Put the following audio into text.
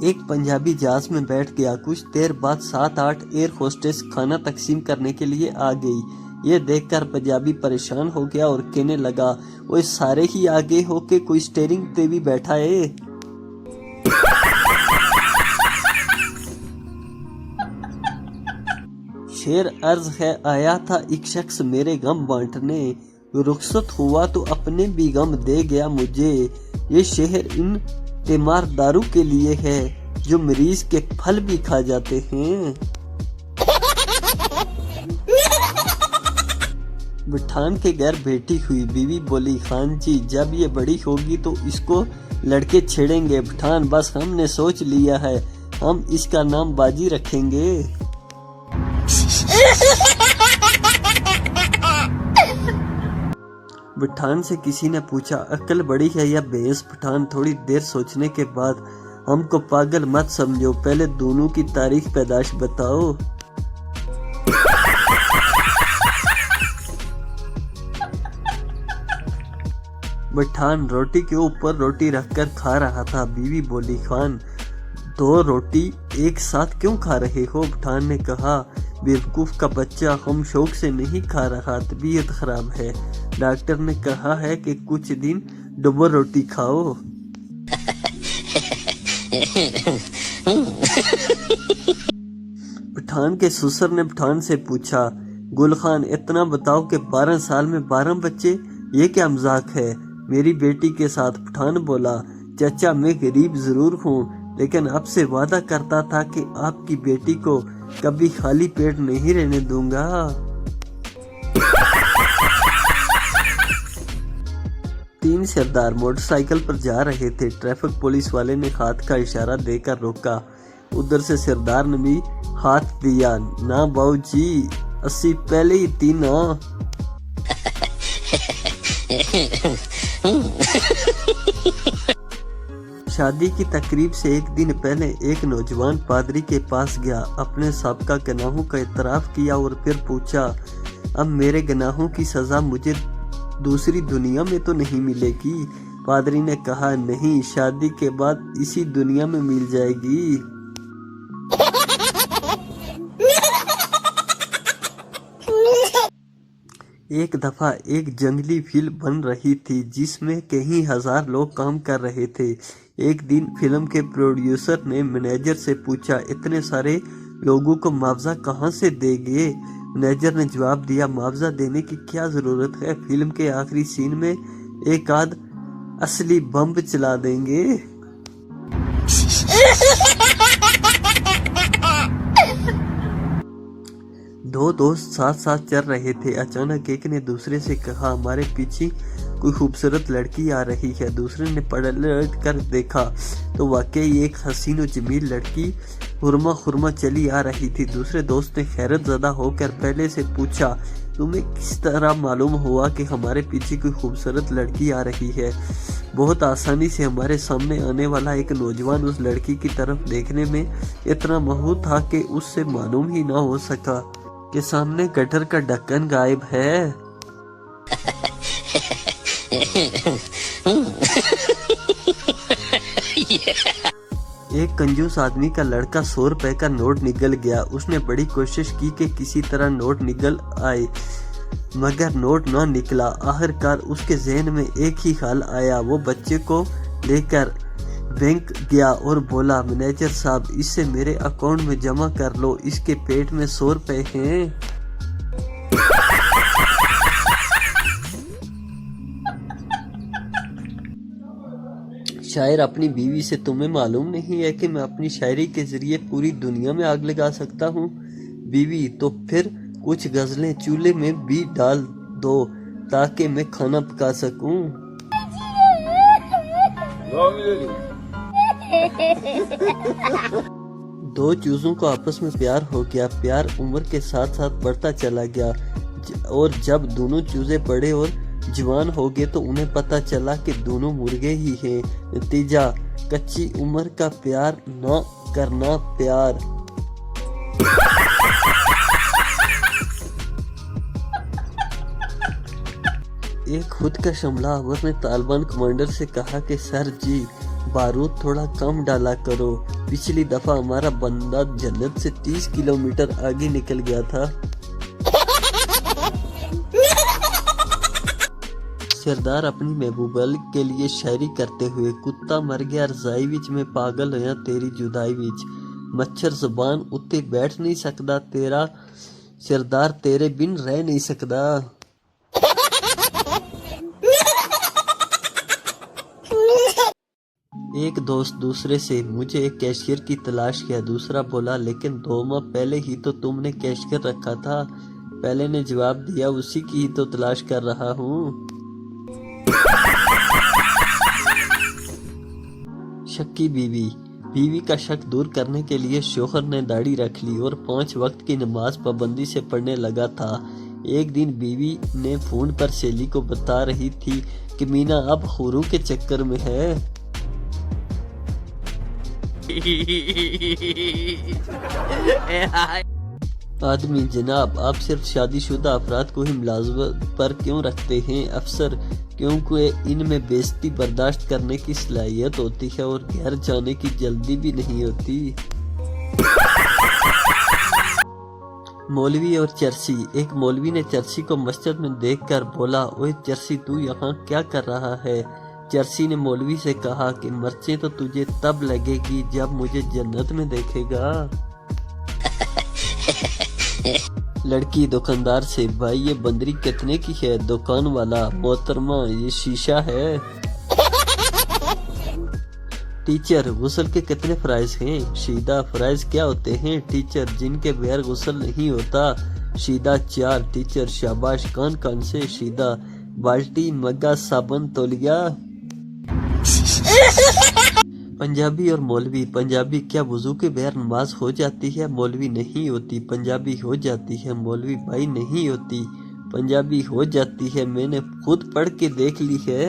एक पंजाबी जहाज में बैठ गया। कुछ देर बाद 7-8 एयर होस्टेस खाना तकसीम करने के लिए आ गई। ये देखकर पंजाबी परेशान हो गया और कहने लगा, वो सारे ही आगे हो के कोई स्टीयरिंग पे भी बैठा है। शेर अर्ज है, आया था एक शख्स मेरे गम बांटने, रुखसत हुआ तो अपने भी गम दे गया मुझे। ये शहर इन तीमारदारों के लिए है जो मरीज के फल भी खा जाते हैं। पठान के घर बेटी हुई। बीवी बोली, खान जी जब ये बड़ी होगी तो इसको लड़के छेड़ेंगे। पठान, बस हमने सोच लिया है, हम इसका नाम बाजी रखेंगे। पठान से किसी ने पूछा, अक्ल बड़ी है या भैंस? पठान, थोड़ी देर सोचने के बाद, हमको पागल मत समझो, पहले दोनों की तारीख पैदाइश बताओ। पठान रोटी के ऊपर रोटी रखकर खा रहा था। बीवी बोली, खान 2 रोटी एक साथ क्यों खा रहे हो? पठान ने कहा, बेवकूफ का बच्चा, हम शौक से नहीं खा रहा, तबीयत खराब है। डॉक्टर ने कहा है कि कुछ दिन डबल रोटी खाओ। पठान के ससुर ने पठान से पूछा, गुल खान इतना बताओ कि 12 साल में 12 बच्चे, ये क्या मजाक है मेरी बेटी के साथ? पठान बोला, चाचा मैं गरीब जरूर हूँ, लेकिन आपसे वादा करता था कि आपकी बेटी को कभी खाली पेट नहीं रहने दूंगा। 3 सरदार मोटरसाइकिल पर जा रहे थे। ट्रैफिक पुलिस वाले ने हाथ का इशारा देकर रोका। उधर से सरदार ने भी हाथ दिया। ना बाऊ जी, 80 पहले ही 3 ना। शादी की तकरीब से एक दिन पहले एक नौजवान पादरी के पास गया, अपने साबका गुनाहों का इतराफ किया और फिर पूछा, अब मेरे गुनाहों की सजा मुझे दूसरी दुनिया में तो नहीं मिलेगी? पादरी ने कहा, नहीं, शादी के बाद इसी दुनिया में मिल जाएगी। एक दफा एक जंगली फिल्म बन रही थी जिसमें कई हजार लोग काम कर रहे थे। एक दिन फिल्म के प्रोड्यूसर ने मैनेजर से पूछा, इतने सारे लोगों को मुआवजा कहाँ से देंगे? मैनेजर ने जवाब दिया, मुआवजा देने की क्या जरूरत है, फिल्म के आखिरी सीन में एक आध असली बम चला देंगे। दो दोस्त साथ साथ चल रहे थे। अचानक एक ने दूसरे से कहा, हमारे पीछे कोई खूबसूरत लड़की आ रही है। दूसरे ने पलट कर देखा तो वाकई एक हसीन और जमील लड़की हुरमा हुरमा चली आ रही थी। दूसरे दोस्त ने हैरत ज़दा होकर पहले से पूछा, तुम्हें किस तरह मालूम हुआ कि हमारे पीछे कोई खूबसूरत लड़की आ रही है? बहुत आसानी से हमारे सामने आने वाला एक नौजवान उस लड़की की तरफ देखने में इतना महूर था कि उससे मालूम ही ना हो सका कि सामने गटर का ढक्कन गायब है। एक कंजूस आदमी का लड़का 100 रुपए का नोट निकल गया। उसने बड़ी कोशिश की कि किसी तरह नोट निकल आए, मगर नोट न निकला। आखिरकार उसके जहन में एक ही ख्याल आया। वो बच्चे को लेकर बैंक गया और बोला, मैनेजर साहब, इसे मेरे अकाउंट में जमा कर लो, इसके पेट में 100 रुपए हैं। शायर अपनी बीवी से, तुम्हें मालूम नहीं है कि मैं अपनी शायरी के जरिए पूरी दुनिया में आग लगा सकता हूँ? बीवी, तो फिर कुछ गजलें चूल्हे में भी डाल दो ताकि मैं खाना पका सकूं। दो चूजों को आपस में प्यार हो गया। प्यार उम्र के साथ साथ बढ़ता चला गया और जब दोनों चूजे बड़े और जवान हो गए तो उन्हें पता चला कि दोनों मुर्गे ही हैं। नतीजा, कच्ची उम्र का प्यार न करना प्यार। एक खुद का हमलावर ने तालिबान कमांडर से कहा कि सर जी, बारूद थोड़ा कम डाला करो, पिछली दफा हमारा बंदा जन्नत से 30 किलोमीटर आगे निकल गया था। सरदार अपनी महबूबा के लिए शायरी करते हुए, कुत्ता मर गया रजाई विच, मैं पागल होया तेरी जुदाई विच, मच्छर जुबान उत्ते बैठ नहीं सकदा, तेरा सरदार तेरे बिन रह नहीं सकदा। एक दोस्त दूसरे से, मुझे एक कैशियर की तलाश है। दूसरा बोला, लेकिन 2 माह पहले ही तो तुमने कैशियर रखा था। पहले ने जवाब दिया, उसी की ही तो तलाश कर रहा हूँ। शक्की बीवी। बीवी का शक दूर करने के लिए शोहर ने दाढ़ी रख ली और 5 वक्त की नमाज पाबंदी से पढ़ने लगा था। एक दिन बीवी ने फोन पर सहेली को बता रही थी कि मीना अब हुरू के चक्कर में है। आदमी, जनाब आप सिर्फ शादीशुदा अफराद को ही मुलाजमत पर क्यों रखते हैं? अफसर, क्योंकि इनमें बेइज्जती बर्दाश्त करने की सलाहियत होती है और घर जाने की जल्दी भी नहीं होती। मौलवी और चर्सी। एक मौलवी ने चर्सी को मस्जिद में देखकर बोला, ओए चर्सी तू यहाँ क्या कर रहा है? चर्सी ने मौलवी से कहा कि मर्चें तो तुझे तब लगेगी जब मुझे जन्नत में देखेगा। लड़की दुकानदार से, भाई ये बंदरी कितने की है? दुकान वाला, मोहतरमा ये शीशा है। टीचर, गुस्ल के कितने फराइज हैं? शीदा, फराइज क्या होते हैं? टीचर, जिनके बगैर गुस्ल नहीं होता। शीदा, 4। टीचर, शाबाश, कौन से? शीदा, बाल्टी, मग्गा, साबुन, तौलिया। पंजाबी और मौलवी। पंजाबी, क्या वुजू के बगैर नमाज हो जाती है? मौलवी, नहीं होती। पंजाबी, हो जाती है। मौलवी, भाई नहीं होती। पंजाबी, हो जाती है, मैंने खुद पढ़ के देख ली है।